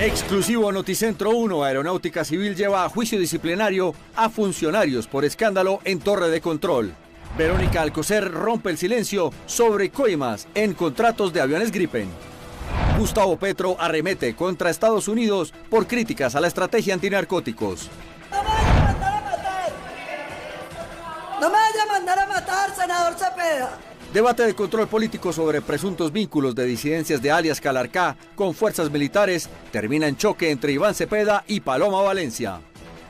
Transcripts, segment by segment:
Exclusivo Noticentro 1, Aeronáutica Civil lleva a juicio disciplinario a funcionarios por escándalo en torre de control. Verónica Alcocer rompe el silencio sobre coimas en contratos de aviones Gripen. Gustavo Petro arremete contra Estados Unidos por críticas a la estrategia antinarcóticos. ¡No me vaya a mandar a matar! ¡No me vaya a mandar a matar, senador Cepeda! Debate de control político sobre presuntos vínculos de disidencias de alias Calarcá con fuerzas militares termina en choque entre Iván Cepeda y Paloma Valencia.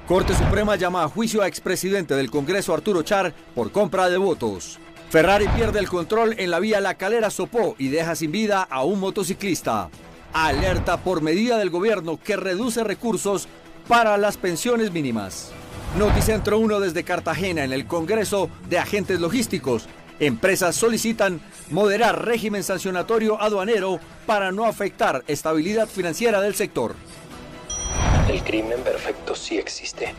Corte Suprema llama a juicio a expresidente del Congreso Arturo Char por compra de votos. Ferrari pierde el control en la vía La Calera-Sopó y deja sin vida a un motociclista. Alerta por medida del gobierno que reduce recursos para las pensiones mínimas. Noticentro 1 desde Cartagena en el Congreso de Agentes Logísticos. Empresas solicitan moderar régimen sancionatorio aduanero para no afectar estabilidad financiera del sector. El crimen perfecto sí existe.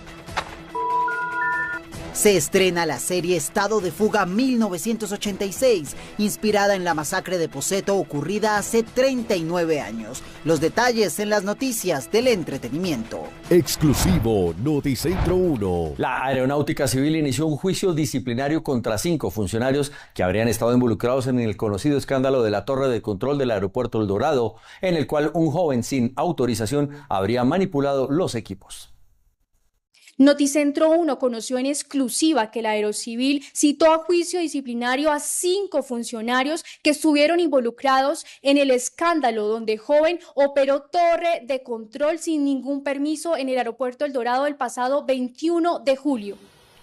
Se estrena la serie Estado de Fuga 1986, inspirada en la masacre de Poceto ocurrida hace 39 años. Los detalles en las noticias del entretenimiento. Exclusivo Noticentro 1. La Aeronáutica Civil inició un juicio disciplinario contra 5 funcionarios que habrían estado involucrados en el conocido escándalo de la torre de control del aeropuerto El Dorado, en el cual un joven sin autorización habría manipulado los equipos. Noticentro 1 conoció en exclusiva que la Aerocivil citó a juicio disciplinario a 5 funcionarios que estuvieron involucrados en el escándalo donde joven operó torre de control sin ningún permiso en el aeropuerto El Dorado el pasado 21 de julio.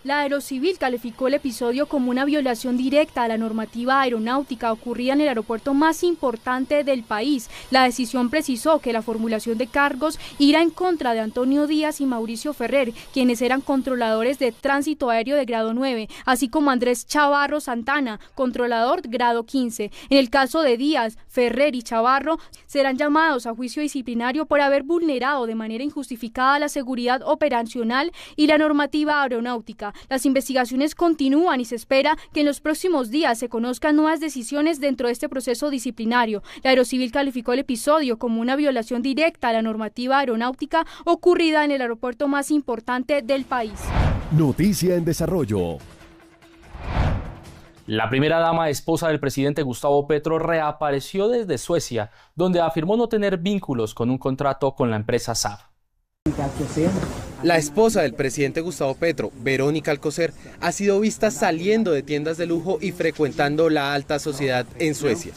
La Aerocivil calificó el episodio como una violación directa a la normativa aeronáutica ocurrida en el aeropuerto más importante del país. La decisión precisó que la formulación de cargos irá en contra de Antonio Díaz y Mauricio Ferrer, quienes eran controladores de tránsito aéreo de grado 9, así como Andrés Chavarro Santana, controlador grado 15. En el caso de Díaz, Ferrer y Chavarro serán llamados a juicio disciplinario por haber vulnerado de manera injustificada la seguridad operacional y la normativa aeronáutica. Las investigaciones continúan y se espera que en los próximos días se conozcan nuevas decisiones dentro de este proceso disciplinario. La Aerocivil calificó el episodio como una violación directa a la normativa aeronáutica ocurrida en el aeropuerto más importante del país. Noticia en desarrollo. La primera dama, esposa del presidente Gustavo Petro, reapareció desde Suecia, donde afirmó no tener vínculos con un contrato con la empresa Saab. La esposa del presidente Gustavo Petro, Verónica Alcocer, ha sido vista saliendo de tiendas de lujo y frecuentando la alta sociedad en Suecia.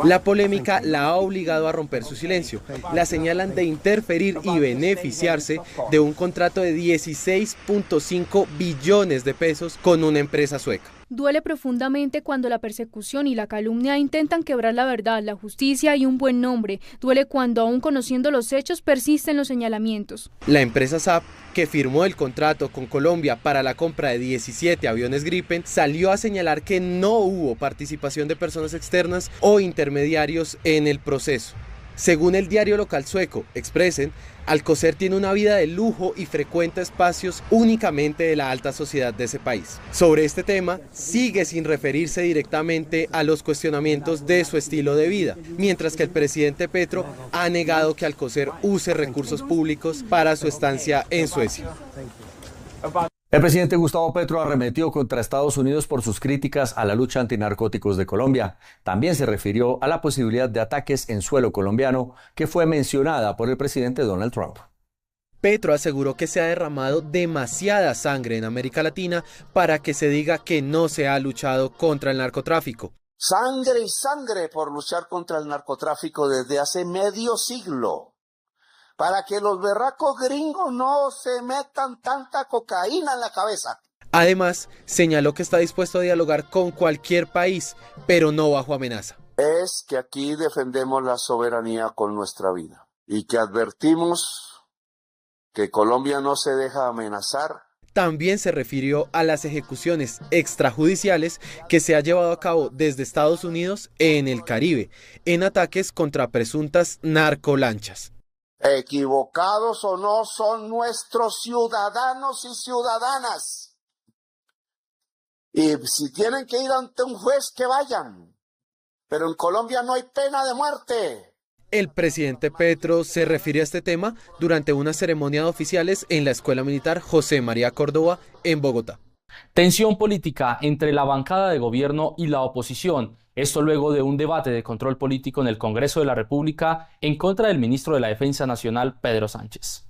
La polémica la ha obligado a romper su silencio. La señalan de interferir y beneficiarse de un contrato de 16.5 billones de pesos con una empresa sueca. Duele profundamente cuando la persecución y la calumnia intentan quebrar la verdad, la justicia y un buen nombre. Duele cuando, aún conociendo los hechos, persisten los señalamientos. La empresa Saab, que firmó el contrato con Colombia para la compra de 17 aviones Gripen, salió a señalar que no hubo participación de personas externas o intermediarios en el proceso. Según el diario local sueco Expressen, Alcocer tiene una vida de lujo y frecuenta espacios únicamente de la alta sociedad de ese país. Sobre este tema, sigue sin referirse directamente a los cuestionamientos de su estilo de vida, mientras que el presidente Petro ha negado que Alcocer use recursos públicos para su estancia en Suecia. El presidente Gustavo Petro arremetió contra Estados Unidos por sus críticas a la lucha antinarcóticos de Colombia. También se refirió a la posibilidad de ataques en suelo colombiano, que fue mencionada por el presidente Donald Trump. Petro aseguró que se ha derramado demasiada sangre en América Latina para que se diga que no se ha luchado contra el narcotráfico. Sangre y sangre por luchar contra el narcotráfico desde hace medio siglo. Para que los berracos gringos no se metan tanta cocaína en la cabeza. Además, señaló que está dispuesto a dialogar con cualquier país, pero no bajo amenaza. Es que aquí defendemos la soberanía con nuestra vida y que advertimos que Colombia no se deja amenazar. También se refirió a las ejecuciones extrajudiciales que se ha llevado a cabo desde Estados Unidos en el Caribe, en ataques contra presuntas narcolanchas. Equivocados o no, son nuestros ciudadanos y ciudadanas. Y si tienen que ir ante un juez, que vayan. Pero en Colombia no hay pena de muerte. El presidente Petro se refirió a este tema durante una ceremonia de oficiales en la Escuela Militar José María Córdoba en Bogotá. Tensión política entre la bancada de gobierno y la oposición. Esto luego de un debate de control político en el Congreso de la República en contra del ministro de la Defensa Nacional, Pedro Sánchez.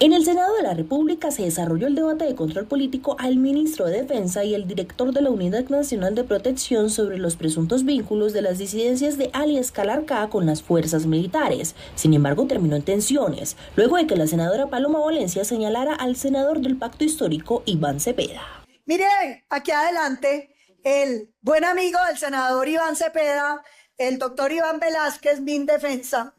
En el Senado de la República se desarrolló el debate de control político al ministro de Defensa y el director de la Unidad Nacional de Protección sobre los presuntos vínculos de las disidencias de alias Calarcá con las fuerzas militares. Sin embargo, terminó en tensiones, luego de que la senadora Paloma Valencia señalara al senador del Pacto Histórico, Iván Cepeda. Miren, aquí adelante, el buen amigo del senador Iván Cepeda, el doctor Iván Velázquez, Mindefensa,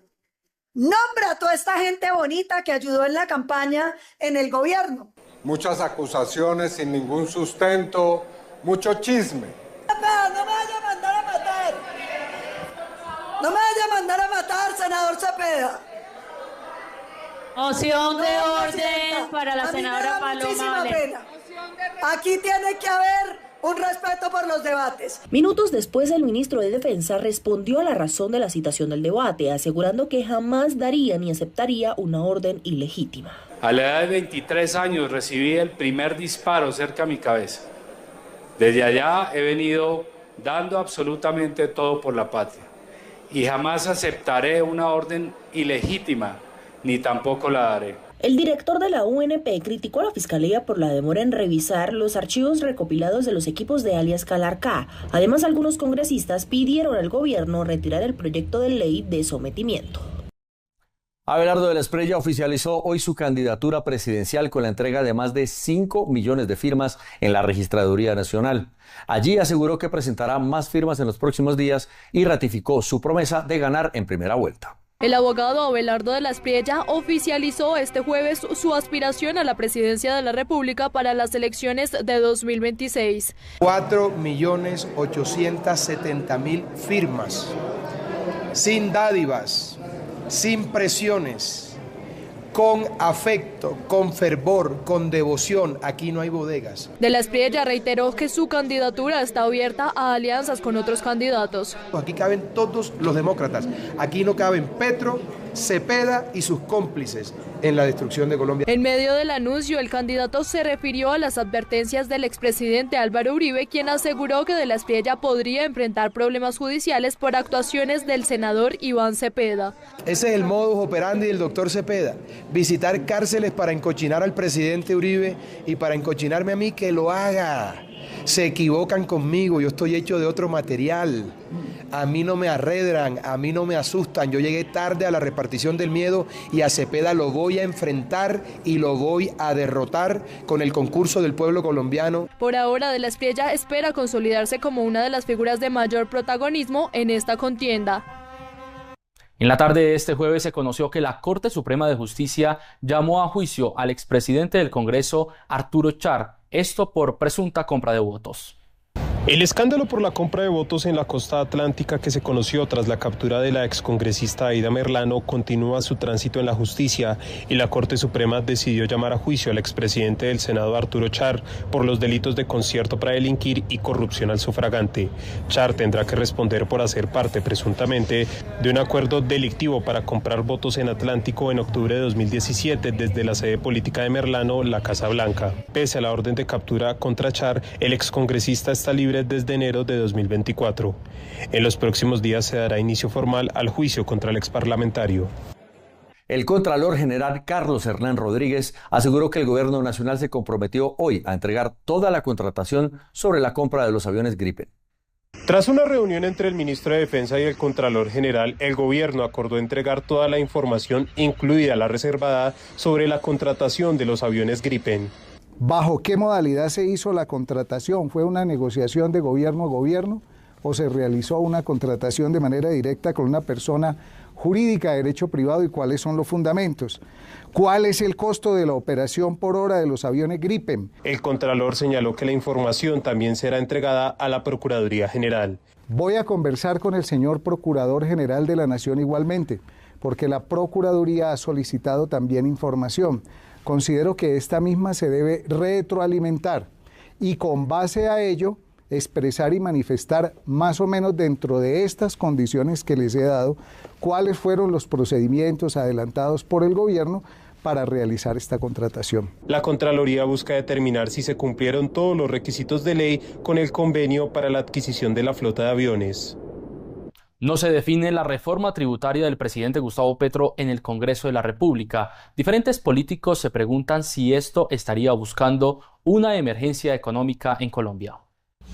nombra a toda esta gente bonita que ayudó en la campaña en el gobierno. Muchas acusaciones sin ningún sustento, mucho chisme. No me vaya a mandar a matar. No me vaya a mandar a matar, senador Cepeda. Moción de orden para la senadora Paloma Valencia. Aquí tiene que haber un respeto por los debates. Minutos después, el ministro de Defensa respondió a la razón de la citación del debate, asegurando que jamás daría ni aceptaría una orden ilegítima. A la edad de 23 años recibí el primer disparo cerca a mi cabeza. Desde allá he venido dando absolutamente todo por la patria y jamás aceptaré una orden ilegítima, ni tampoco la daré. El director de la UNP criticó a la Fiscalía por la demora en revisar los archivos recopilados de los equipos de alias Calarcá. Además, algunos congresistas pidieron al gobierno retirar el proyecto de ley de sometimiento. Abelardo de la Espriella oficializó hoy su candidatura presidencial con la entrega de más de 5 millones de firmas en la Registraduría Nacional. Allí aseguró que presentará más firmas en los próximos días y ratificó su promesa de ganar en primera vuelta. El abogado Abelardo de la Espriella oficializó este jueves su aspiración a la presidencia de la República para las elecciones de 2026. 4.870.000 firmas, sin dádivas, sin presiones, con afecto, con fervor, con devoción. Aquí no hay bodegas. De la Espriella reiteró que su candidatura está abierta a alianzas con otros candidatos. Aquí caben todos los demócratas. Aquí no caben Petro, Cepeda y sus cómplices en la destrucción de Colombia. En medio del anuncio, el candidato se refirió a las advertencias del expresidente Álvaro Uribe, quien aseguró que de la Espriella podría enfrentar problemas judiciales por actuaciones del senador Iván Cepeda. Ese es el modus operandi del doctor Cepeda, visitar cárceles para encochinar al presidente Uribe y para encochinarme a mí, que lo haga. Se equivocan conmigo, yo estoy hecho de otro material. A mí no me arredran, a mí no me asustan. Yo llegué tarde a la repartición del miedo y a Cepeda lo voy a enfrentar y lo voy a derrotar con el concurso del pueblo colombiano. Por ahora, de la Espriella espera consolidarse como una de las figuras de mayor protagonismo en esta contienda. En la tarde de este jueves se conoció que la Corte Suprema de Justicia llamó a juicio al expresidente del Congreso, Arturo Char, esto por presunta compra de votos. El escándalo por la compra de votos en la costa atlántica que se conoció tras la captura de la excongresista Aida Merlano continúa su tránsito en la justicia y la Corte Suprema decidió llamar a juicio al expresidente del Senado Arturo Char por los delitos de concierto para delinquir y corrupción al sufragante. Char tendrá que responder por hacer parte presuntamente de un acuerdo delictivo para comprar votos en Atlántico en octubre de 2017 desde la sede política de Merlano, la Casa Blanca. Pese a la orden de captura contra Char, el excongresista está libre desde enero de 2024. En los próximos días se dará inicio formal al juicio contra el exparlamentario. El Contralor General Carlos Hernán Rodríguez aseguró que el Gobierno Nacional se comprometió hoy a entregar toda la contratación sobre la compra de los aviones Gripen. Tras una reunión entre el ministro de Defensa y el Contralor General, el gobierno acordó entregar toda la información, incluida la reservada, sobre la contratación de los aviones Gripen. ¿Bajo qué modalidad se hizo la contratación? ¿Fue una negociación de gobierno a gobierno o se realizó una contratación de manera directa con una persona jurídica de derecho privado y cuáles son los fundamentos? ¿Cuál es el costo de la operación por hora de los aviones Gripen? El Contralor señaló que la información también será entregada a la Procuraduría General. Voy a conversar con el señor Procurador General de la Nación igualmente, porque la Procuraduría ha solicitado también información. Considero que esta misma se debe retroalimentar y con base a ello expresar y manifestar más o menos dentro de estas condiciones que les he dado, cuáles fueron los procedimientos adelantados por el gobierno para realizar esta contratación. La Contraloría busca determinar si se cumplieron todos los requisitos de ley con el convenio para la adquisición de la flota de aviones. No se define la reforma tributaria del presidente Gustavo Petro en el Congreso de la República. Diferentes políticos se preguntan si esto estaría buscando una emergencia económica en Colombia.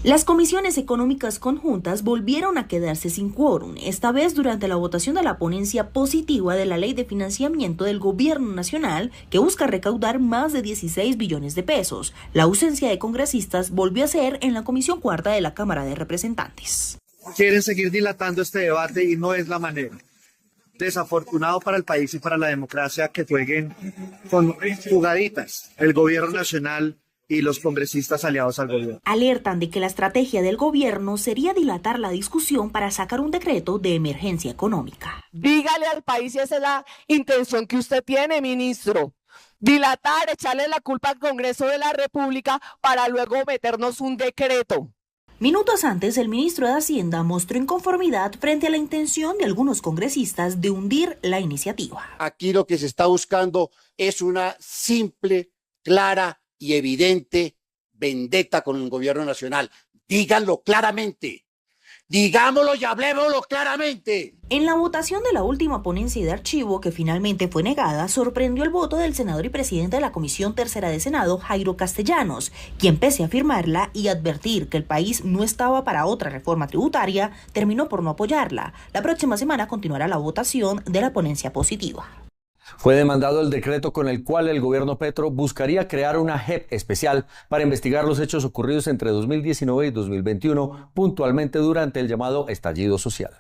Las comisiones económicas conjuntas volvieron a quedarse sin quórum, esta vez durante la votación de la ponencia positiva de la Ley de Financiamiento del Gobierno Nacional, que busca recaudar más de 16 billones de pesos. La ausencia de congresistas volvió a ser en la Comisión Cuarta de la Cámara de Representantes. Quieren seguir dilatando este debate y no es la manera. Desafortunado para el país y para la democracia que jueguen con jugaditas el Gobierno Nacional y los congresistas aliados al gobierno. Alertan de que la estrategia del gobierno sería dilatar la discusión para sacar un decreto de emergencia económica. Dígale al país si esa es la intención que usted tiene, ministro. Dilatar, echarle la culpa al Congreso de la República para luego meternos un decreto. Minutos antes, el ministro de Hacienda mostró inconformidad frente a la intención de algunos congresistas de hundir la iniciativa. Aquí lo que se está buscando es una simple, clara y evidente vendetta con el gobierno nacional. Díganlo claramente. Digámoslo y hablemoslo claramente. En la votación de la última ponencia de archivo, que finalmente fue negada, sorprendió el voto del senador y presidente de la Comisión Tercera de Senado, Jairo Castellanos, quien, pese a firmarla y advertir que el país no estaba para otra reforma tributaria, terminó por no apoyarla. La próxima semana continuará la votación de la ponencia positiva. Fue demandado el decreto con el cual el gobierno Petro buscaría crear una JEP especial para investigar los hechos ocurridos entre 2019 y 2021, puntualmente durante el llamado estallido social.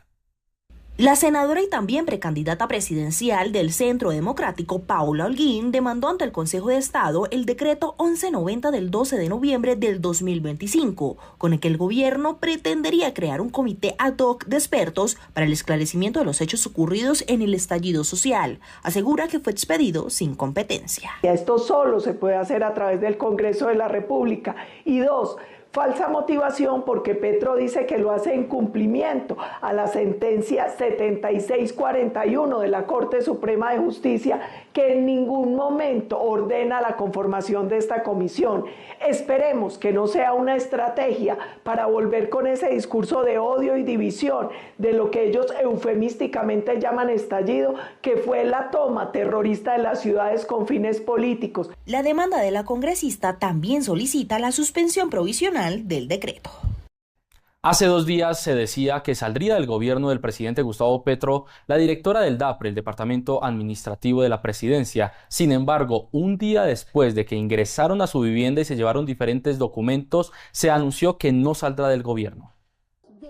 La senadora y también precandidata presidencial del Centro Democrático, Paula Holguín, demandó ante el Consejo de Estado el decreto 1190 del 12 de noviembre del 2025, con el que el gobierno pretendería crear un comité ad hoc de expertos para el esclarecimiento de los hechos ocurridos en el estallido social. Asegura que fue expedido sin competencia. Esto solo se puede hacer a través del Congreso de la República. Y dos, falsa motivación porque Petro dice que lo hace en cumplimiento a la sentencia 7641 de la Corte Suprema de Justicia, que en ningún momento ordena la conformación de esta comisión. Esperemos que no sea una estrategia para volver con ese discurso de odio y división de lo que ellos eufemísticamente llaman estallido, que fue la toma terrorista de las ciudades con fines políticos. La demanda de la congresista también solicita la suspensión provisional del decreto. Hace 2 días se decía que saldría del gobierno del presidente Gustavo Petro la directora del DAPRE, el Departamento Administrativo de la Presidencia. Sin embargo, un día después de que ingresaron a su vivienda y se llevaron diferentes documentos, se anunció que no saldrá del gobierno.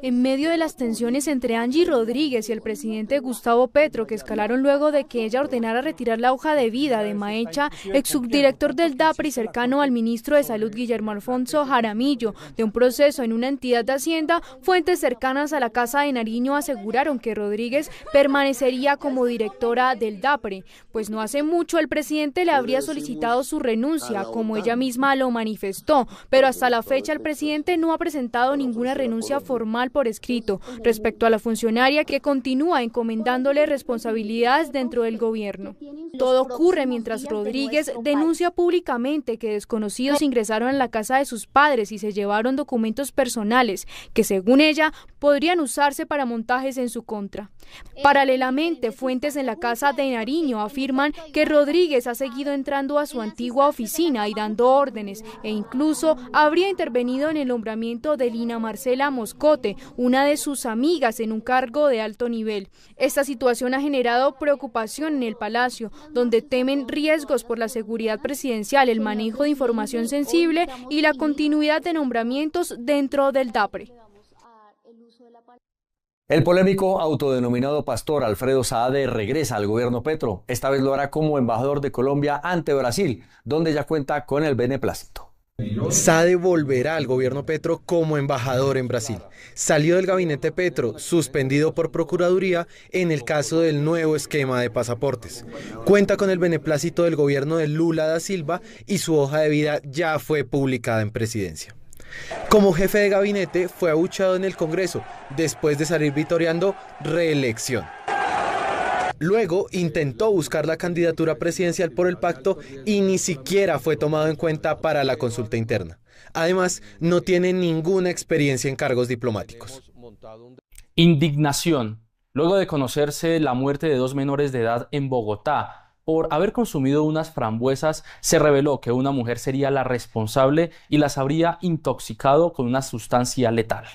En medio de las tensiones entre Angie Rodríguez y el presidente Gustavo Petro, que escalaron luego de que ella ordenara retirar la hoja de vida de Maecha, ex subdirector del DAPRE y cercano al ministro de Salud Guillermo Alfonso Jaramillo, de un proceso en una entidad de Hacienda, fuentes cercanas a la Casa de Nariño aseguraron que Rodríguez permanecería como directora del DAPRE, pues no hace mucho el presidente le habría solicitado su renuncia, como ella misma lo manifestó, pero hasta la fecha el presidente no ha presentado ninguna renuncia formal por escrito respecto a la funcionaria, que continúa encomendándole responsabilidades dentro del gobierno. Todo ocurre mientras Rodríguez denuncia públicamente que desconocidos ingresaron a la casa de sus padres y se llevaron documentos personales que, según ella, podrían usarse para montajes en su contra. Paralelamente, fuentes en la Casa de Nariño afirman que Rodríguez ha seguido entrando a su antigua oficina y dando órdenes, e incluso habría intervenido en el nombramiento de Lina Marcela Moscote, una de sus amigas, en un cargo de alto nivel. Esta situación ha generado preocupación en el Palacio, donde temen riesgos por la seguridad presidencial, el manejo de información sensible y la continuidad de nombramientos dentro del DAPRE. El polémico autodenominado pastor Alfredo Saade regresa al gobierno Petro. Esta vez lo hará como embajador de Colombia ante Brasil, donde ya cuenta con el beneplácito. Saade volverá al gobierno Petro como embajador en Brasil. Salió del gabinete Petro, suspendido por Procuraduría en el caso del nuevo esquema de pasaportes. Cuenta con el beneplácito del gobierno de Lula da Silva y su hoja de vida ya fue publicada en Presidencia. Como jefe de gabinete fue abucheado en el Congreso, después de salir vitoreando reelección. Luego intentó buscar la candidatura presidencial por el pacto y ni siquiera fue tomado en cuenta para la consulta interna. Además, no tiene ninguna experiencia en cargos diplomáticos. Indignación. Luego de conocerse la muerte de 2 menores de edad en Bogotá por haber consumido unas frambuesas, se reveló que una mujer sería la responsable y las habría intoxicado con una sustancia letal.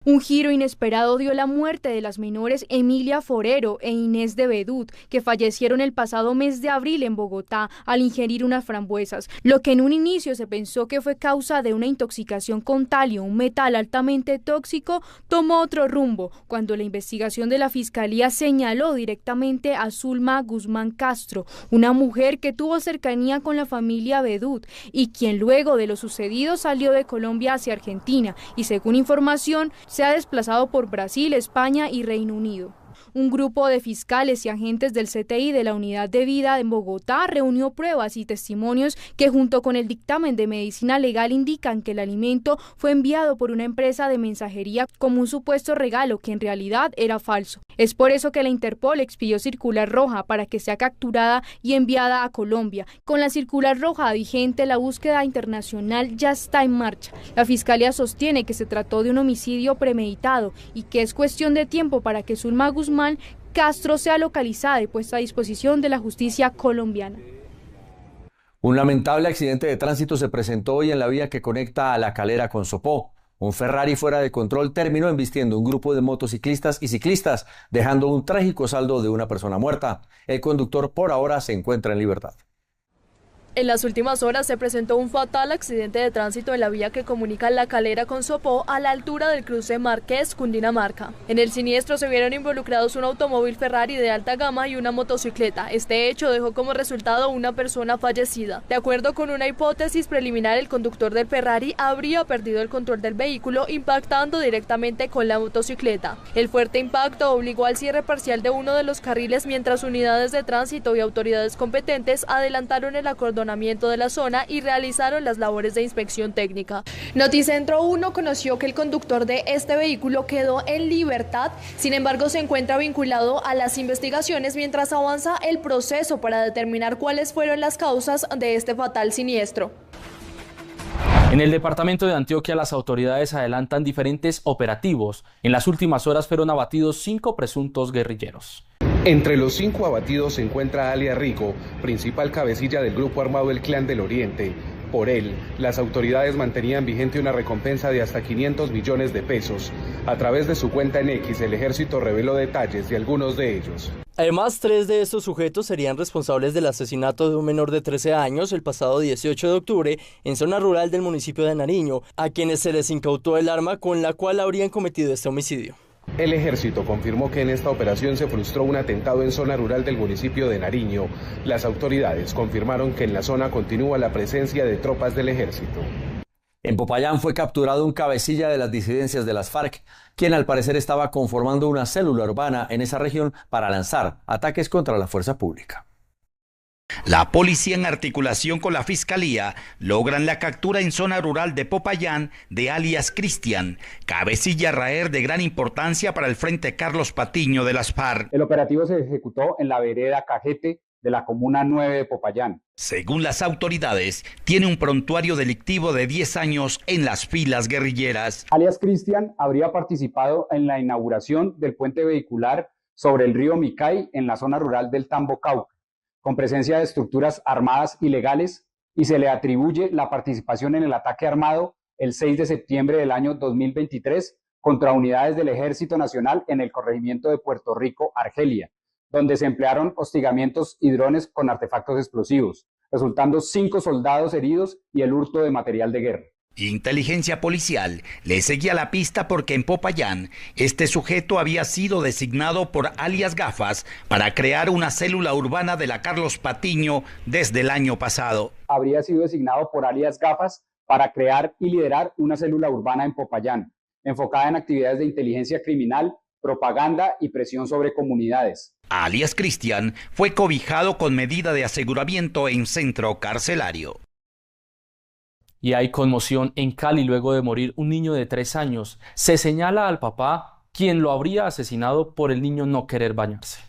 Un giro inesperado dio la muerte de las menores Emilia Forero e Inés de Bedut, que fallecieron el pasado mes de abril en Bogotá al ingerir unas frambuesas, lo que en un inicio se pensó que fue causa de una intoxicación con talio, un metal altamente tóxico, tomó otro rumbo, cuando la investigación de la Fiscalía señaló directamente a Zulma Guzmán Castro, una mujer que tuvo cercanía con la familia Bedut y quien luego de lo sucedido salió de Colombia hacia Argentina y, según información, se ha desplazado por Brasil, España y Reino Unido. Un grupo de fiscales y agentes del CTI de la Unidad de Vida en Bogotá reunió pruebas y testimonios que junto con el dictamen de medicina legal indican que el alimento fue enviado por una empresa de mensajería como un supuesto regalo que en realidad era falso. Es por eso que la Interpol expidió circular roja para que sea capturada y enviada a Colombia. Con la circular roja vigente, la búsqueda internacional ya está en marcha. La Fiscalía sostiene que se trató de un homicidio premeditado y que es cuestión de tiempo para que Zulma Guzmán Castro sea localizada y puesta a disposición de la justicia colombiana. Un lamentable accidente de tránsito se presentó hoy en la vía que conecta a La Calera con Sopó. Un Ferrari fuera de control terminó embistiendo un grupo de motociclistas y ciclistas, dejando un trágico saldo de una persona muerta. El conductor por ahora se encuentra en libertad. En las últimas horas se presentó un fatal accidente de tránsito en la vía que comunica La Calera con Sopó a la altura del cruce Marqués, Cundinamarca. En el siniestro se vieron involucrados un automóvil Ferrari de alta gama y una motocicleta. Este hecho dejó como resultado una persona fallecida. De acuerdo con una hipótesis preliminar, el conductor del Ferrari habría perdido el control del vehículo, impactando directamente con la motocicleta. El fuerte impacto obligó al cierre parcial de uno de los carriles, mientras unidades de tránsito y autoridades competentes adelantaron el acordonamiento de la zona y realizaron las labores de inspección técnica. Noticentro 1 conoció que el conductor de este vehículo quedó en libertad, sin embargo se encuentra vinculado a las investigaciones mientras avanza el proceso para determinar cuáles fueron las causas de este fatal siniestro. En el departamento de Antioquia, las autoridades adelantan diferentes operativos. En las últimas horas fueron abatidos 5 presuntos guerrilleros. Entre los 5 abatidos se encuentra alias Rico, principal cabecilla del grupo armado El Clan del Oriente. Por él, las autoridades mantenían vigente una recompensa de hasta 500 millones de pesos. A través de su cuenta en X, el ejército reveló detalles de algunos de ellos. Además, 3 de estos sujetos serían responsables del asesinato de un menor de 13 años el pasado 18 de octubre en zona rural del municipio de Nariño, a quienes se les incautó el arma con la cual habrían cometido este homicidio. El ejército confirmó que en esta operación se frustró un atentado en zona rural del municipio de Nariño. Las autoridades confirmaron que en la zona continúa la presencia de tropas del ejército. En Popayán fue capturado un cabecilla de las disidencias de las FARC, quien al parecer estaba conformando una célula urbana en esa región para lanzar ataques contra la fuerza pública. La policía, en articulación con la fiscalía, logran la captura en zona rural de Popayán de alias Cristian, cabecilla raer de gran importancia para el Frente Carlos Patiño de las FARC. El operativo se ejecutó en la vereda Cajete de la comuna 9 de Popayán. Según las autoridades, tiene un prontuario delictivo de 10 años en las filas guerrilleras. Alias Cristian habría participado en la inauguración del puente vehicular sobre el río Micay en la zona rural del Tambo Cauca, con presencia de estructuras armadas ilegales, y se le atribuye la participación en el ataque armado el 6 de septiembre del año 2023 contra unidades del Ejército Nacional en el corregimiento de Puerto Rico, Argelia, donde se emplearon hostigamientos y drones con artefactos explosivos, resultando 5 soldados heridos y el hurto de material de guerra. Inteligencia policial le seguía la pista porque en Popayán este sujeto había sido designado por alias Gafas para crear una célula urbana de la Carlos Patiño desde el año pasado. Habría sido designado por alias Gafas para crear y liderar una célula urbana en Popayán, enfocada en actividades de inteligencia criminal, propaganda y presión sobre comunidades. Alias Cristian fue cobijado con medida de aseguramiento en centro carcelario. Y hay conmoción en Cali luego de morir un niño de 3 años. Se señala al papá, quien lo habría asesinado por el niño no querer bañarse.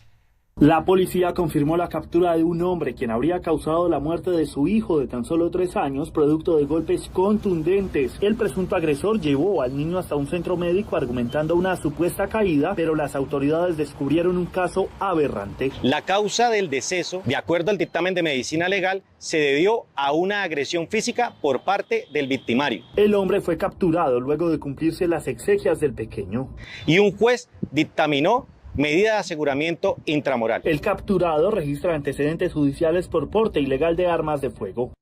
La policía confirmó la captura de un hombre quien habría causado la muerte de su hijo de tan solo 3 años producto de golpes contundentes. El presunto agresor llevó al niño hasta un centro médico argumentando una supuesta caída, pero las autoridades descubrieron un caso aberrante. La causa del deceso, de acuerdo al dictamen de medicina legal, se debió a una agresión física por parte del victimario. El hombre fue capturado luego de cumplirse las exequias del pequeño. Y un juez dictaminó medida de aseguramiento intramoral. El capturado registra antecedentes judiciales por porte ilegal de armas de fuego.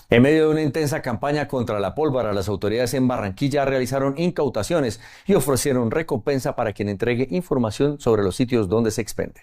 En medio de una intensa campaña contra la pólvora, las autoridades en Barranquilla realizaron incautaciones y ofrecieron recompensa para quien entregue información sobre los sitios donde se expende.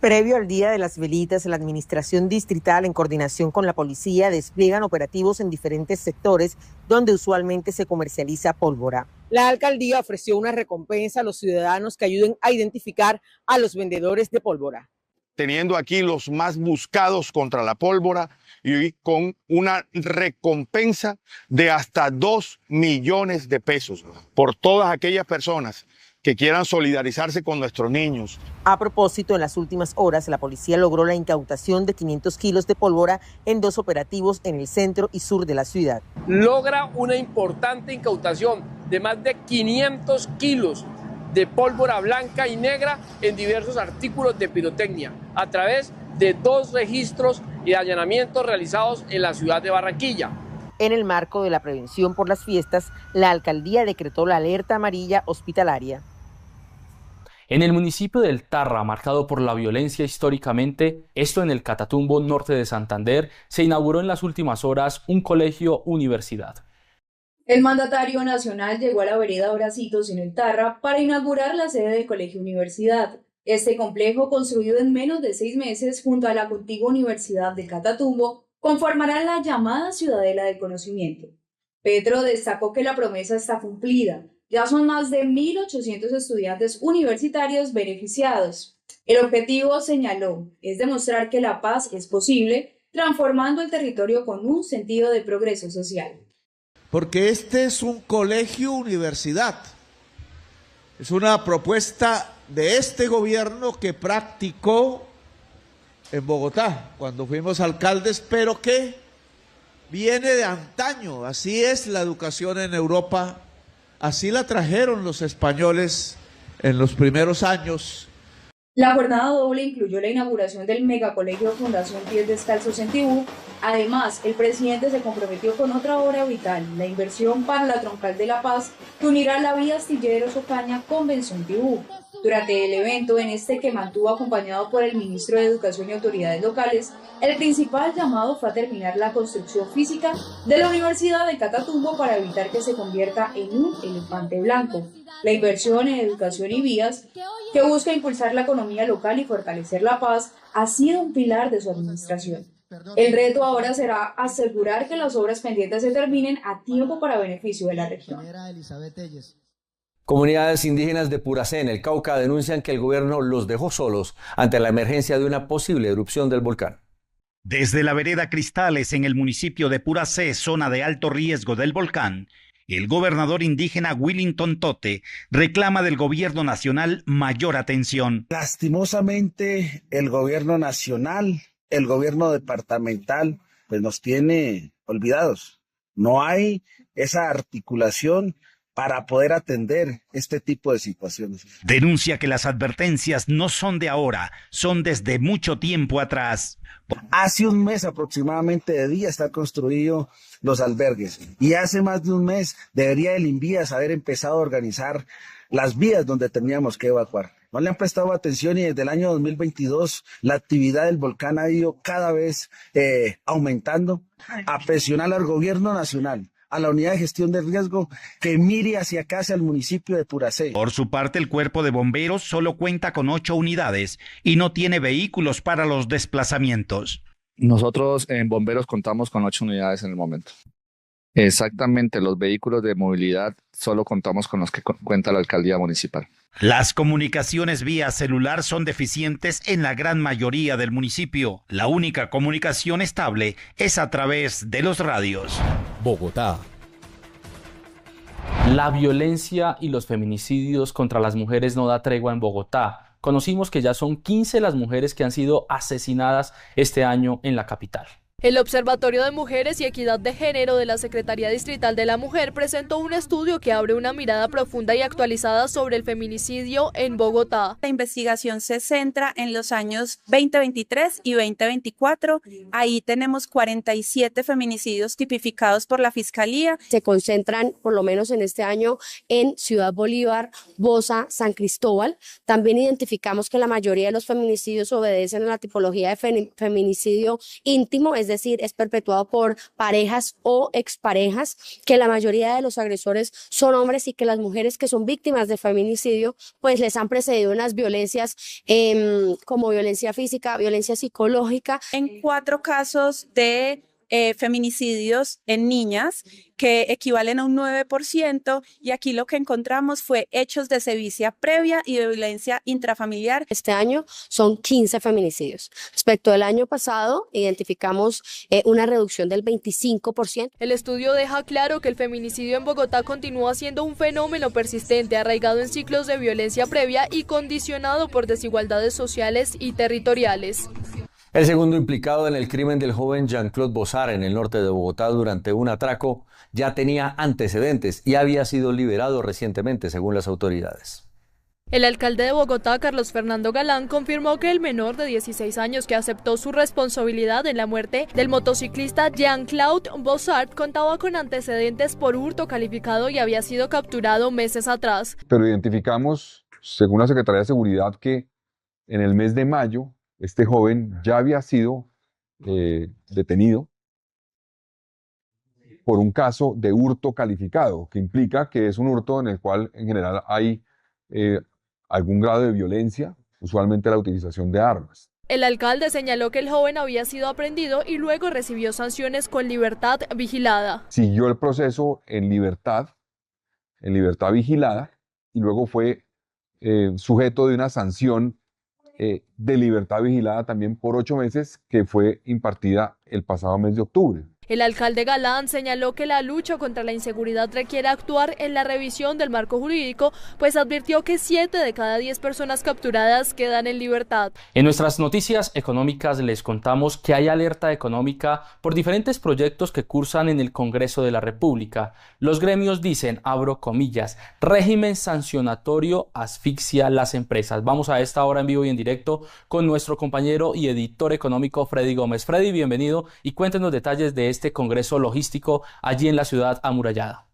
Previo al Día de las Velitas, la Administración Distrital, en coordinación con la policía, despliegan operativos en diferentes sectores donde usualmente se comercializa pólvora. La alcaldía ofreció una recompensa a los ciudadanos que ayuden a identificar a los vendedores de pólvora. Teniendo aquí los más buscados contra la pólvora y con una recompensa de hasta 2 millones de pesos por todas aquellas personas que quieran solidarizarse con nuestros niños. A propósito, en las últimas horas, la policía logró la incautación de 500 kilos de pólvora en 2 operativos en el centro y sur de la ciudad. Logra una importante incautación de más de 500 kilos de pólvora blanca y negra en diversos artículos de pirotecnia, a través de 2 registros y allanamientos realizados en la ciudad de Barranquilla. En el marco de la prevención por las fiestas, la alcaldía decretó la alerta amarilla hospitalaria. En el municipio del Tarra, marcado por la violencia históricamente, esto en el Catatumbo norte de Santander, se inauguró en las últimas horas un colegio-universidad. El mandatario nacional llegó a la vereda Bracitos en el Tarra para inaugurar la sede del colegio-universidad. Este complejo, construido en menos de 6 meses junto a la contigua Universidad del Catatumbo, conformará la llamada Ciudadela del Conocimiento. Petro destacó que la promesa está cumplida. Ya son más de 1.800 estudiantes universitarios beneficiados. El objetivo, señaló, es demostrar que la paz es posible, transformando el territorio con un sentido de progreso social. Porque este es un colegio-universidad. Es una propuesta de este gobierno que practicó en Bogotá, cuando fuimos alcaldes, pero que viene de antaño. Así es la educación en Europa, así la trajeron los españoles en los primeros años. La jornada doble incluyó la inauguración del megacolegio Fundación Pies Descalzos en Tibú. Además, el presidente se comprometió con otra obra vital, la inversión para la Troncal de la Paz, que unirá la vía Astilleros-Ocaña con Benson Tibú. Durante el evento, en este que mantuvo acompañado por el ministro de Educación y autoridades locales, el principal llamado fue a terminar la construcción física de la Universidad de Catatumbo para evitar que se convierta en un elefante blanco. La inversión en educación y vías, que busca impulsar la economía local y fortalecer la paz, ha sido un pilar de su administración. El reto ahora será asegurar que las obras pendientes se terminen a tiempo para beneficio de la región. Comunidades indígenas de Puracé, en el Cauca, denuncian que el gobierno los dejó solos ante la emergencia de una posible erupción del volcán. Desde la vereda Cristales, en el municipio de Puracé, zona de alto riesgo del volcán, el gobernador indígena Willington Tote reclama del gobierno nacional mayor atención. Lastimosamente, el gobierno nacional, el gobierno departamental, pues nos tiene olvidados. No hay esa articulación para poder atender este tipo de situaciones. Denuncia que las advertencias no son de ahora, son desde mucho tiempo atrás. Hace un mes aproximadamente de día está construido los albergues y hace más de un mes debería el INVIAS haber empezado a organizar las vías donde teníamos que evacuar. No le han prestado atención y desde el año 2022 la actividad del volcán ha ido cada vez aumentando. A presionar al gobierno nacional, a la unidad de gestión de riesgo, que mire hacia acá, hacia el municipio de Puracé. Por su parte, el cuerpo de bomberos solo cuenta con 8 unidades y no tiene vehículos para los desplazamientos. Nosotros en bomberos contamos con 8 unidades en el momento. Exactamente, los vehículos de movilidad solo contamos con los que cuenta la alcaldía municipal. Las comunicaciones vía celular son deficientes en la gran mayoría del municipio. La única comunicación estable es a través de los radios. Bogotá. La violencia y los feminicidios contra las mujeres no da tregua en Bogotá. Conocimos que ya son 15 las mujeres que han sido asesinadas este año en la capital. El Observatorio de Mujeres y Equidad de Género de la Secretaría Distrital de la Mujer presentó un estudio que abre una mirada profunda y actualizada sobre el feminicidio en Bogotá. La investigación se centra en los años 2023 y 2024. Ahí tenemos 47 feminicidios tipificados por la Fiscalía. Se concentran, por lo menos en este año, en Ciudad Bolívar, Bosa, San Cristóbal. También identificamos que la mayoría de los feminicidios obedecen a la tipología de feminicidio íntimo, es decir, es perpetuado por parejas o exparejas, que la mayoría de los agresores son hombres y que las mujeres que son víctimas de feminicidio pues les han precedido unas violencias como violencia física, violencia psicológica. En 4 casos de feminicidios en niñas que equivalen a un 9%, y aquí lo que encontramos fue hechos de sevicia previa y de violencia intrafamiliar. Este año son 15 feminicidios. Respecto al año pasado, identificamos una reducción del 25%. El estudio deja claro que el feminicidio en Bogotá continúa siendo un fenómeno persistente, arraigado en ciclos de violencia previa y condicionado por desigualdades sociales y territoriales. El segundo implicado en el crimen del joven Jean-Claude Bossard en el norte de Bogotá durante un atraco ya tenía antecedentes y había sido liberado recientemente, según las autoridades. El alcalde de Bogotá, Carlos Fernando Galán, confirmó que el menor de 16 años que aceptó su responsabilidad en la muerte del motociclista Jean-Claude Bossard contaba con antecedentes por hurto calificado y había sido capturado meses atrás. Pero identificamos, según la Secretaría de Seguridad, que en el mes de mayo este joven ya había sido detenido por un caso de hurto calificado, que implica que es un hurto en el cual en general hay algún grado de violencia, usualmente la utilización de armas. El alcalde señaló que el joven había sido aprehendido y luego recibió sanciones con libertad vigilada. Siguió el proceso en libertad vigilada, y luego fue sujeto de una sanción de libertad vigilada también por 8 meses, que fue impartida el pasado mes de octubre. El alcalde Galán señaló que la lucha contra la inseguridad requiere actuar en la revisión del marco jurídico, pues advirtió que 7 de cada 10 personas capturadas quedan en libertad. En nuestras noticias económicas les contamos que hay alerta económica por diferentes proyectos que cursan en el Congreso de la República. Los gremios dicen, abro comillas, régimen sancionatorio asfixia las empresas. Vamos a esta hora en vivo y en directo con nuestro compañero y editor económico Freddy Gómez. Freddy, bienvenido y cuéntenos detalles de este congreso logístico allí en la ciudad amurallada.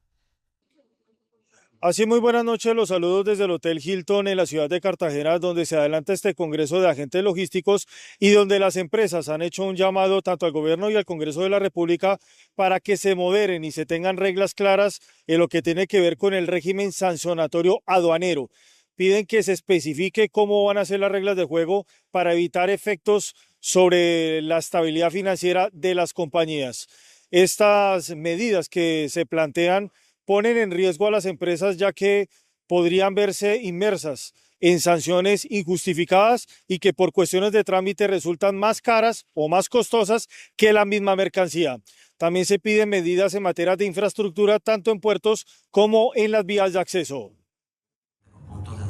Así, muy buenas noches, los saludos desde el Hotel Hilton en la ciudad de Cartagena, donde se adelanta este congreso de agentes logísticos y donde las empresas han hecho un llamado tanto al gobierno y al Congreso de la República para que se moderen y se tengan reglas claras en lo que tiene que ver con el régimen sancionatorio aduanero. Piden que se especifique cómo van a ser las reglas de juego para evitar efectos sobre la estabilidad financiera de las compañías. Estas medidas que se plantean ponen en riesgo a las empresas, ya que podrían verse inmersas en sanciones injustificadas y que por cuestiones de trámite resultan más caras o más costosas que la misma mercancía. También se piden medidas en materia de infraestructura, tanto en puertos como en las vías de acceso.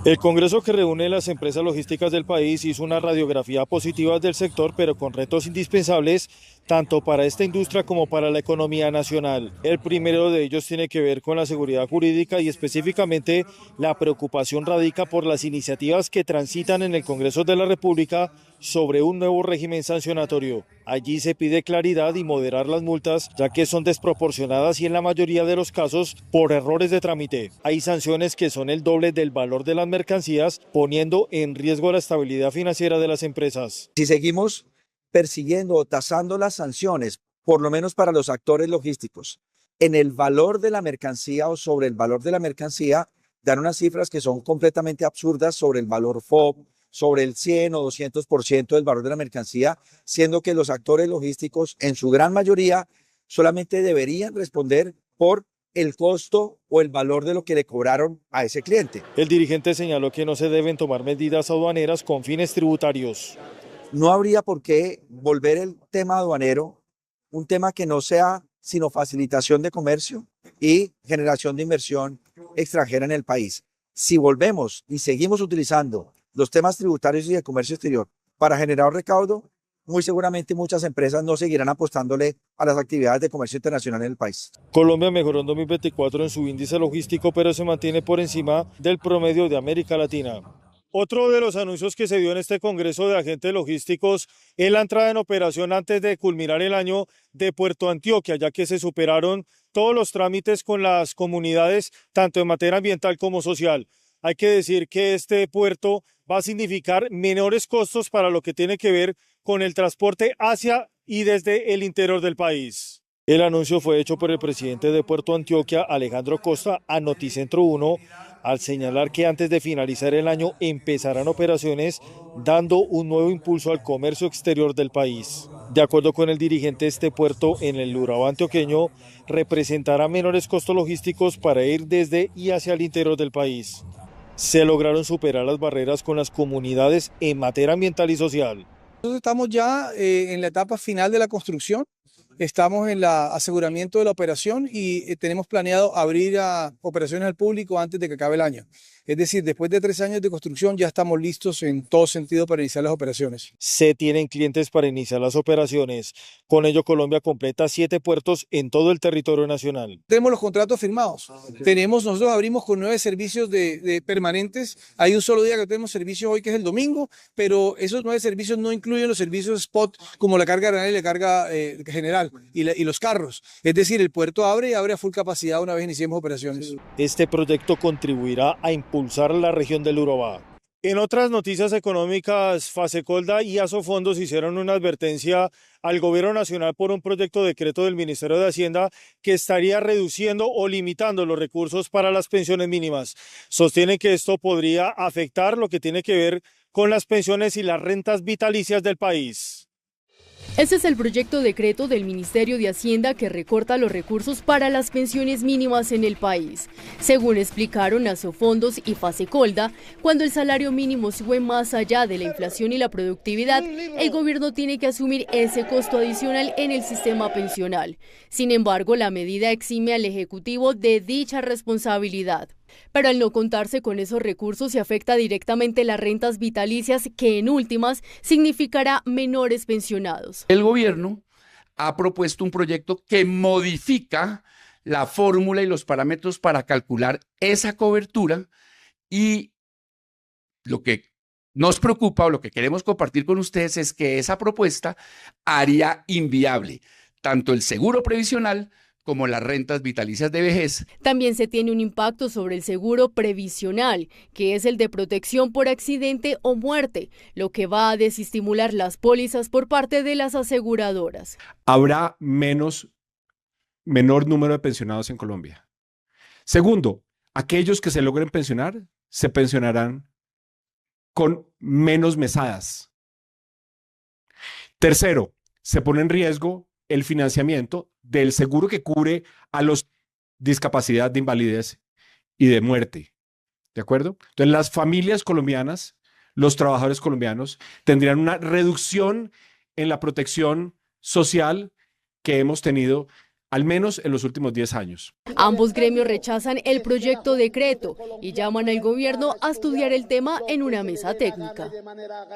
El Congreso, que reúne las empresas logísticas del país, hizo una radiografía positiva del sector, pero con retos indispensables tanto para esta industria como para la economía nacional. El primero de ellos tiene que ver con la seguridad jurídica y específicamente la preocupación radica por las iniciativas que transitan en el Congreso de la República sobre un nuevo régimen sancionatorio. Allí se pide claridad y moderar las multas, ya que son desproporcionadas y en la mayoría de los casos por errores de trámite. Hay sanciones que son el doble del valor de las mercancías, poniendo en riesgo la estabilidad financiera de las empresas. Si seguimos persiguiendo o tasando las sanciones, por lo menos para los actores logísticos, en el valor de la mercancía o sobre el valor de la mercancía, dan unas cifras que son completamente absurdas sobre el valor FOB, sobre el 100 o 200% del valor de la mercancía, siendo que los actores logísticos, en su gran mayoría, solamente deberían responder por el costo o el valor de lo que le cobraron a ese cliente. El dirigente señaló que no se deben tomar medidas aduaneras con fines tributarios. No habría por qué volver el tema aduanero un tema que no sea sino facilitación de comercio y generación de inversión extranjera en el país. Si volvemos y seguimos utilizando los temas tributarios y de comercio exterior para generar recaudo, muy seguramente muchas empresas no seguirán apostándole a las actividades de comercio internacional en el país. Colombia mejoró en 2024 en su índice logístico, pero se mantiene por encima del promedio de América Latina. Otro de los anuncios que se dio en este Congreso de Agentes Logísticos es la entrada en operación antes de culminar el año de Puerto Antioquia, ya que se superaron todos los trámites con las comunidades, tanto en materia ambiental como social. Hay que decir que este puerto va a significar menores costos para lo que tiene que ver con el transporte hacia y desde el interior del país. El anuncio fue hecho por el presidente de Puerto Antioquia, Alejandro Costa, a Noticentro 1, al señalar que antes de finalizar el año empezarán operaciones dando un nuevo impulso al comercio exterior del país. De acuerdo con el dirigente, este puerto en el Urabá antioqueño representará menores costos logísticos para ir desde y hacia el interior del país. Se lograron superar las barreras con las comunidades en materia ambiental y social. Nosotros estamos ya en la etapa final de la construcción, estamos en el aseguramiento de la operación y tenemos planeado abrir operaciones al público antes de que acabe el año. Es decir, después de 3 años de construcción ya estamos listos en todo sentido para iniciar las operaciones. Se tienen clientes para iniciar las operaciones. Con ello, Colombia completa 7 puertos en todo el territorio nacional. Tenemos los contratos firmados. Nosotros abrimos con 9 servicios de permanentes. Hay un solo día que tenemos servicios hoy, que es el domingo, pero esos 9 servicios no incluyen los servicios spot, como la carga granel y la carga general y los carros. Es decir, el puerto abre y abre a full capacidad una vez iniciemos operaciones. Este proyecto contribuirá a impulsar la región del Urabá. En otras noticias económicas, Fasecolda y Asofondos hicieron una advertencia al gobierno nacional por un proyecto de decreto del Ministerio de Hacienda que estaría reduciendo o limitando los recursos para las pensiones mínimas. Sostienen que esto podría afectar lo que tiene que ver con las pensiones y las rentas vitalicias del país. Este es el proyecto de decreto del Ministerio de Hacienda que recorta los recursos para las pensiones mínimas en el país. Según explicaron Asofondos y Fasecolda, cuando el salario mínimo sube más allá de la inflación y la productividad, el gobierno tiene que asumir ese costo adicional en el sistema pensional. Sin embargo, la medida exime al Ejecutivo de dicha responsabilidad. Pero al no contarse con esos recursos se afecta directamente las rentas vitalicias, que en últimas significará menores pensionados. El gobierno ha propuesto un proyecto que modifica la fórmula y los parámetros para calcular esa cobertura, y lo que nos preocupa o lo que queremos compartir con ustedes es que esa propuesta haría inviable tanto el seguro previsional como las rentas vitalicias de vejez. También se tiene un impacto sobre el seguro previsional, que es el de protección por accidente o muerte, lo que va a desestimular las pólizas por parte de las aseguradoras. Habrá menor número de pensionados en Colombia. Segundo, aquellos que se logren pensionar, se pensionarán con menos mesadas. Tercero, se pone en riesgo el financiamiento del seguro que cubre a los discapacidad, de invalidez y de muerte. ¿De acuerdo? Entonces, las familias colombianas, los trabajadores colombianos, tendrían una reducción en la protección social que hemos tenido al menos en los últimos 10 años. Ambos gremios rechazan el proyecto de decreto y llaman al gobierno a estudiar el tema en una mesa técnica.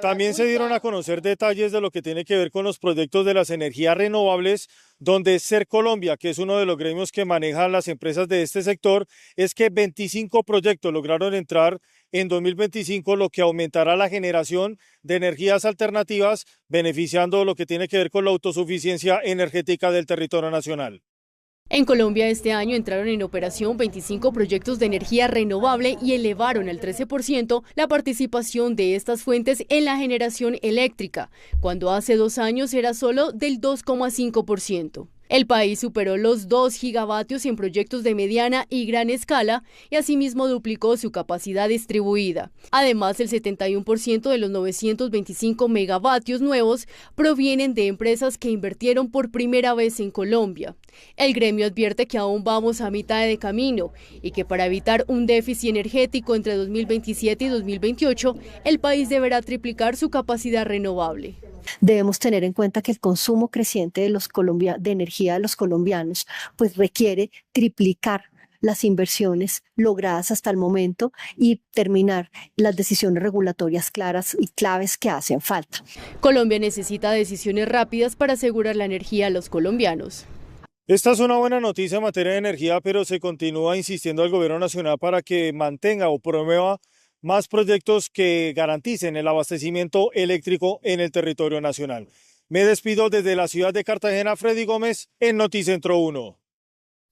También se dieron a conocer detalles de lo que tiene que ver con los proyectos de las energías renovables, donde Ser Colombia, que es uno de los gremios que manejan las empresas de este sector, es que 25 proyectos lograron entrar en 2025, lo que aumentará la generación de energías alternativas, beneficiando lo que tiene que ver con la autosuficiencia energética del territorio nacional. En Colombia este año entraron en operación 25 proyectos de energía renovable y elevaron al 13% la participación de estas fuentes en la generación eléctrica, cuando hace 2 años era solo del 2,5%. El país superó los 2 gigavatios en proyectos de mediana y gran escala y asimismo duplicó su capacidad distribuida. Además, el 71% de los 925 megavatios nuevos provienen de empresas que invirtieron por primera vez en Colombia. El gremio advierte que aún vamos a mitad de camino y que para evitar un déficit energético entre 2027 y 2028, el país deberá triplicar su capacidad renovable. Debemos tener en cuenta que el consumo creciente de energía de los colombianos pues requiere triplicar las inversiones logradas hasta el momento y terminar las decisiones regulatorias claras y claves que hacen falta. Colombia necesita decisiones rápidas para asegurar la energía a los colombianos. Esta es una buena noticia en materia de energía, pero se continúa insistiendo al gobierno nacional para que mantenga o promueva más proyectos que garanticen el abastecimiento eléctrico en el territorio nacional. Me despido desde la ciudad de Cartagena, Freddy Gómez, en Noticentro 1.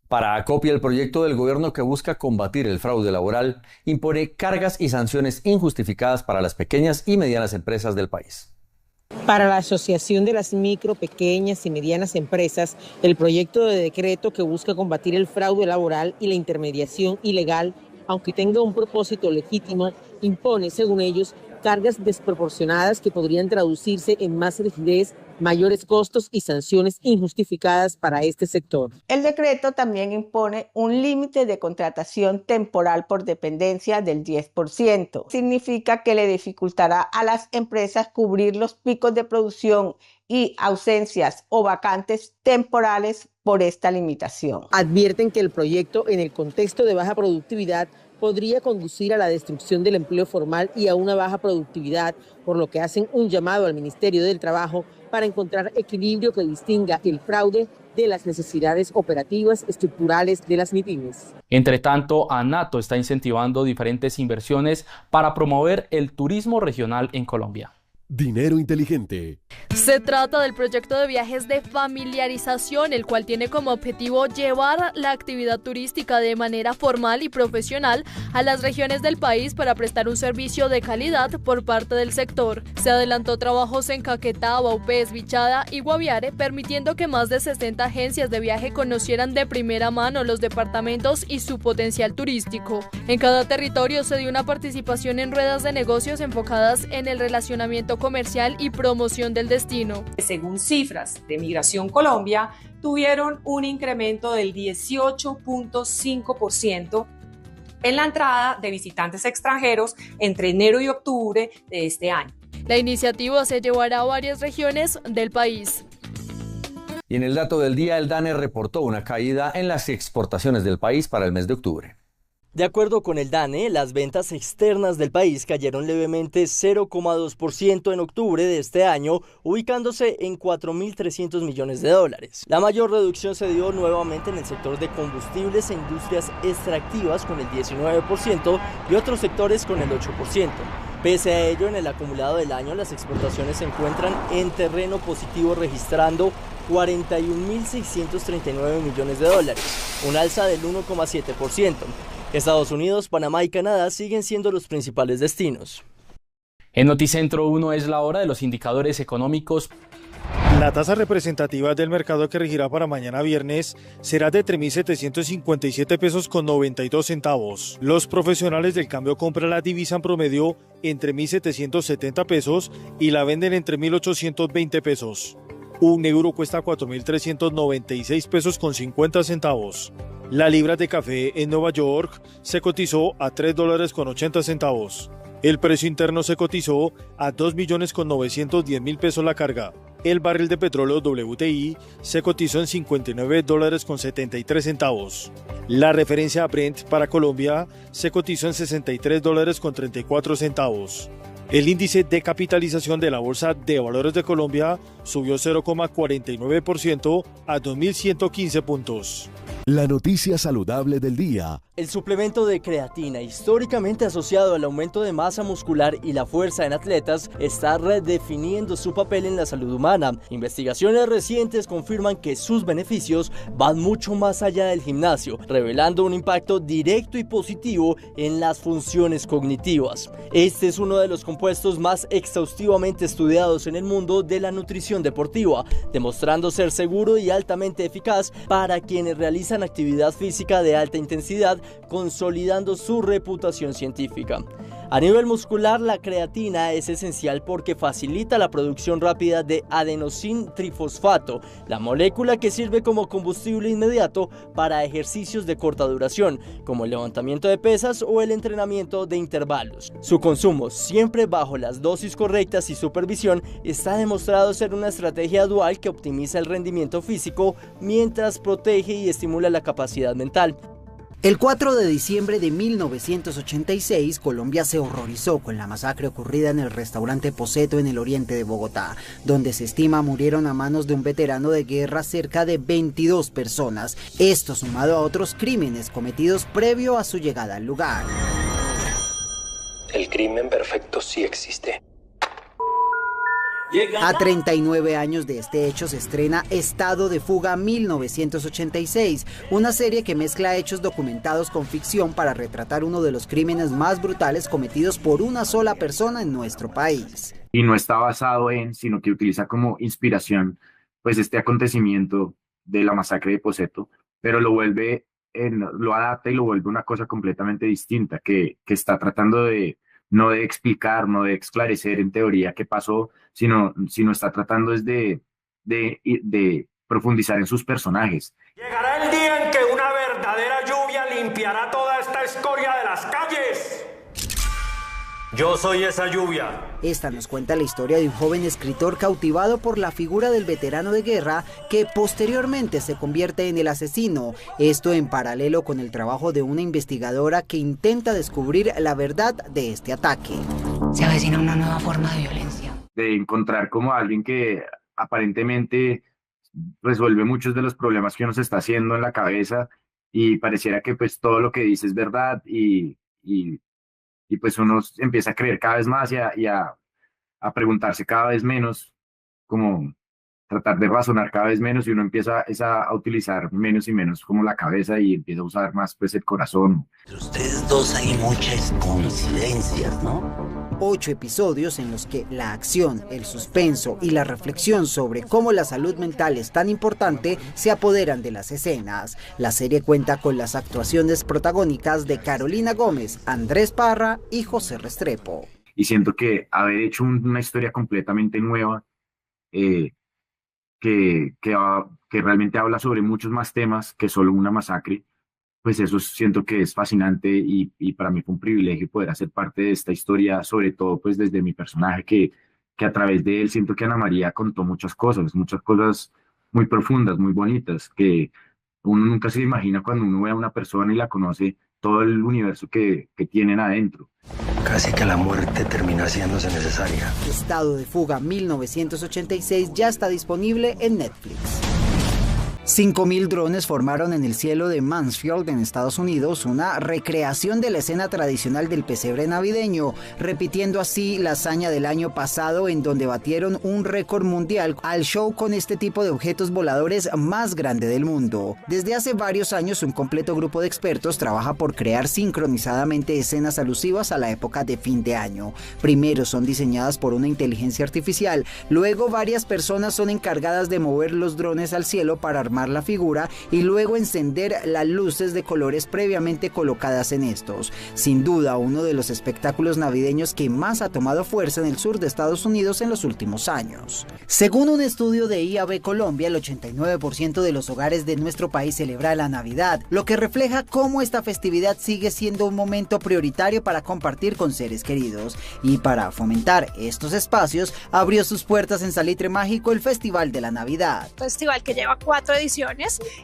Para Acopia, el proyecto del gobierno que busca combatir el fraude laboral impone cargas y sanciones injustificadas para las pequeñas y medianas empresas del país. Para la Asociación de las Micro, Pequeñas y Medianas Empresas, el proyecto de decreto que busca combatir el fraude laboral y la intermediación ilegal, aunque tenga un propósito legítimo, impone, según ellos, cargas desproporcionadas que podrían traducirse en más rigidez, mayores costos y sanciones injustificadas para este sector. El decreto también impone un límite de contratación temporal por dependencia del 10%. Significa que le dificultará a las empresas cubrir los picos de producción y ausencias o vacantes temporales por esta limitación. Advierten que el proyecto, en el contexto de baja productividad, podría conducir a la destrucción del empleo formal y a una baja productividad, por lo que hacen un llamado al Ministerio del Trabajo para encontrar equilibrio que distinga el fraude de las necesidades operativas estructurales de las MIPYMES. Entre tanto, ANATO está incentivando diferentes inversiones para promover el turismo regional en Colombia. Dinero inteligente. Se trata del proyecto de viajes de familiarización, el cual tiene como objetivo llevar la actividad turística de manera formal y profesional a las regiones del país para prestar un servicio de calidad por parte del sector. Se adelantó trabajos en Caquetá, Vaupés, Bichada y Guaviare, permitiendo que más de 60 agencias de viaje conocieran de primera mano los departamentos y su potencial turístico. En cada territorio se dio una participación en ruedas de negocios enfocadas en el relacionamiento comercial y promoción del destino. Según cifras de Migración Colombia, tuvieron un incremento del 18.5% en la entrada de visitantes extranjeros entre enero y octubre de este año. La iniciativa se llevará a varias regiones del país. Y en el dato del día, el DANE reportó una caída en las exportaciones del país para el mes de octubre. De acuerdo con el DANE, las ventas externas del país cayeron levemente 0,2% en octubre de este año, ubicándose en 4.300 millones de dólares. La mayor reducción se dio nuevamente en el sector de combustibles e industrias extractivas con el 19% y otros sectores con el 8%. Pese a ello, en el acumulado del año, las exportaciones se encuentran en terreno positivo, registrando 41.639 millones de dólares, un alza del 1,7%. Estados Unidos, Panamá y Canadá siguen siendo los principales destinos. En Noticentro 1 es la hora de los indicadores económicos. La tasa representativa del mercado que regirá para mañana viernes será de 3.757 pesos con 92 centavos. Los profesionales del cambio compran la divisa en promedio entre 1.770 pesos y la venden entre 1.820 pesos. Un euro cuesta 4.396 pesos con 50 centavos. La libra de café en Nueva York se cotizó a $3 con 80 centavos. El precio interno se cotizó a 2.910.000 pesos la carga. El barril de petróleo WTI se cotizó en $59 con 73 centavos. La referencia Brent para Colombia se cotizó en $63 con 34 centavos. El índice de capitalización de la Bolsa de Valores de Colombia subió 0,49% a 2.115 puntos. La noticia saludable del día. El suplemento de creatina, históricamente asociado al aumento de masa muscular y la fuerza en atletas, está redefiniendo su papel en la salud humana. Investigaciones recientes confirman que sus beneficios van mucho más allá del gimnasio, revelando un impacto directo y positivo en las funciones cognitivas. Este es uno de los compuestos más exhaustivamente estudiados en el mundo de la nutrición deportiva, demostrando ser seguro y altamente eficaz para quienes realizan actividad física de alta intensidad, consolidando su reputación científica. A nivel muscular, la creatina es esencial porque facilita la producción rápida de adenosín trifosfato, la molécula que sirve como combustible inmediato para ejercicios de corta duración, como el levantamiento de pesas o el entrenamiento de intervalos. Su consumo, siempre bajo las dosis correctas y supervisión, está demostrado ser una estrategia dual que optimiza el rendimiento físico mientras protege y estimula la capacidad mental. El 4 de diciembre de 1986, Colombia se horrorizó con la masacre ocurrida en el restaurante Poseto en el oriente de Bogotá, donde se estima murieron a manos de un veterano de guerra cerca de 22 personas, esto sumado a otros crímenes cometidos previo a su llegada al lugar. El crimen perfecto sí existe. A 39 años de este hecho se estrena Estado de Fuga 1986, una serie que mezcla hechos documentados con ficción para retratar uno de los crímenes más brutales cometidos por una sola persona en nuestro país. Y no está basado en, sino que utiliza como inspiración pues este acontecimiento de la masacre de Poseto, pero lo adapta y lo vuelve una cosa completamente distinta, que está tratando de no de explicar, no de esclarecer en teoría qué pasó, sino está tratando es de profundizar en sus personajes. Llegará el día en que una verdadera lluvia limpiará toda esta escoria de las calles. Yo soy esa lluvia. Esta nos cuenta la historia de un joven escritor cautivado por la figura del veterano de guerra que posteriormente se convierte en el asesino. Esto en paralelo con el trabajo de una investigadora que intenta descubrir la verdad de este ataque. Se avecina una nueva forma de violencia. De encontrar como alguien que aparentemente resuelve muchos de los problemas que uno se está haciendo en la cabeza y pareciera que pues todo lo que dice es verdad y pues uno empieza a creer cada vez más y a preguntarse cada vez menos, como tratar de razonar cada vez menos, y uno empieza a utilizar menos y menos como la cabeza y empieza a usar más pues el corazón. Entre ustedes dos hay muchas coincidencias, ¿no? 8 episodios en los que la acción, el suspenso y la reflexión sobre cómo la salud mental es tan importante se apoderan de las escenas. La serie cuenta con las actuaciones protagónicas de Carolina Gómez, Andrés Parra y José Restrepo. Y siento que haber hecho una historia completamente nueva, que realmente habla sobre muchos más temas que solo una masacre, pues eso siento que es fascinante y para mí fue un privilegio poder hacer parte de esta historia, sobre todo pues desde mi personaje, que a través de él siento que Ana María contó muchas cosas muy profundas, muy bonitas, que uno nunca se imagina cuando uno ve a una persona y la conoce, todo el universo que tienen adentro. Casi que la muerte termina haciéndose necesaria. Estado de Fuga 1986 ya está disponible en Netflix. 5.000 drones formaron en el cielo de Mansfield, en Estados Unidos, una recreación de la escena tradicional del pesebre navideño, repitiendo así la hazaña del año pasado en donde batieron un récord mundial al show con este tipo de objetos voladores más grande del mundo. Desde hace varios años, un completo grupo de expertos trabaja por crear sincronizadamente escenas alusivas a la época de fin de año. Primero son diseñadas por una inteligencia artificial, luego varias personas son encargadas de mover los drones al cielo para armar la figura y luego encender las luces de colores previamente colocadas en estos. Sin duda, uno de los espectáculos navideños que más ha tomado fuerza en el sur de Estados Unidos en los últimos años. Según un estudio de IAB Colombia, el 89% de los hogares de nuestro país celebra la Navidad, lo que refleja cómo esta festividad sigue siendo un momento prioritario para compartir con seres queridos. Y para fomentar estos espacios, abrió sus puertas en Salitre Mágico el Festival de la Navidad. Festival que lleva 4 ediciones.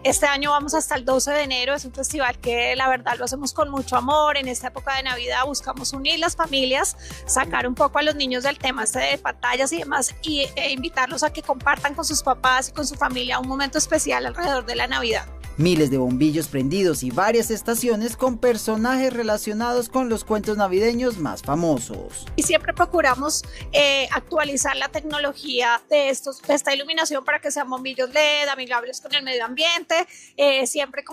Este año vamos hasta el 12 de enero. Es un festival que la verdad lo hacemos con mucho amor. En esta época de Navidad buscamos unir las familias, sacar un poco a los niños del tema de pantallas y demás e invitarlos a que compartan con sus papás y con su familia un momento especial alrededor de la Navidad. Miles de bombillos prendidos y varias estaciones con personajes relacionados con los cuentos navideños más famosos. Y siempre procuramos actualizar la tecnología de esta iluminación para que sean bombillos LED, amigables con el medio ambiente. Siempre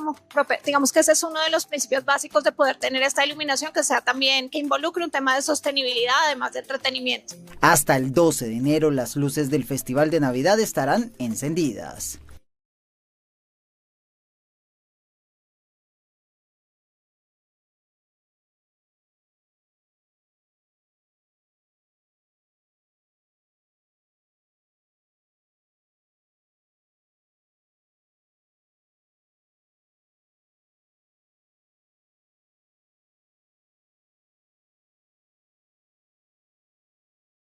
digamos que ese es uno de los principios básicos de poder tener esta iluminación que sea también, que involucre un tema de sostenibilidad, además de entretenimiento. Hasta el 12 de enero las luces del Festival de Navidad estarán encendidas.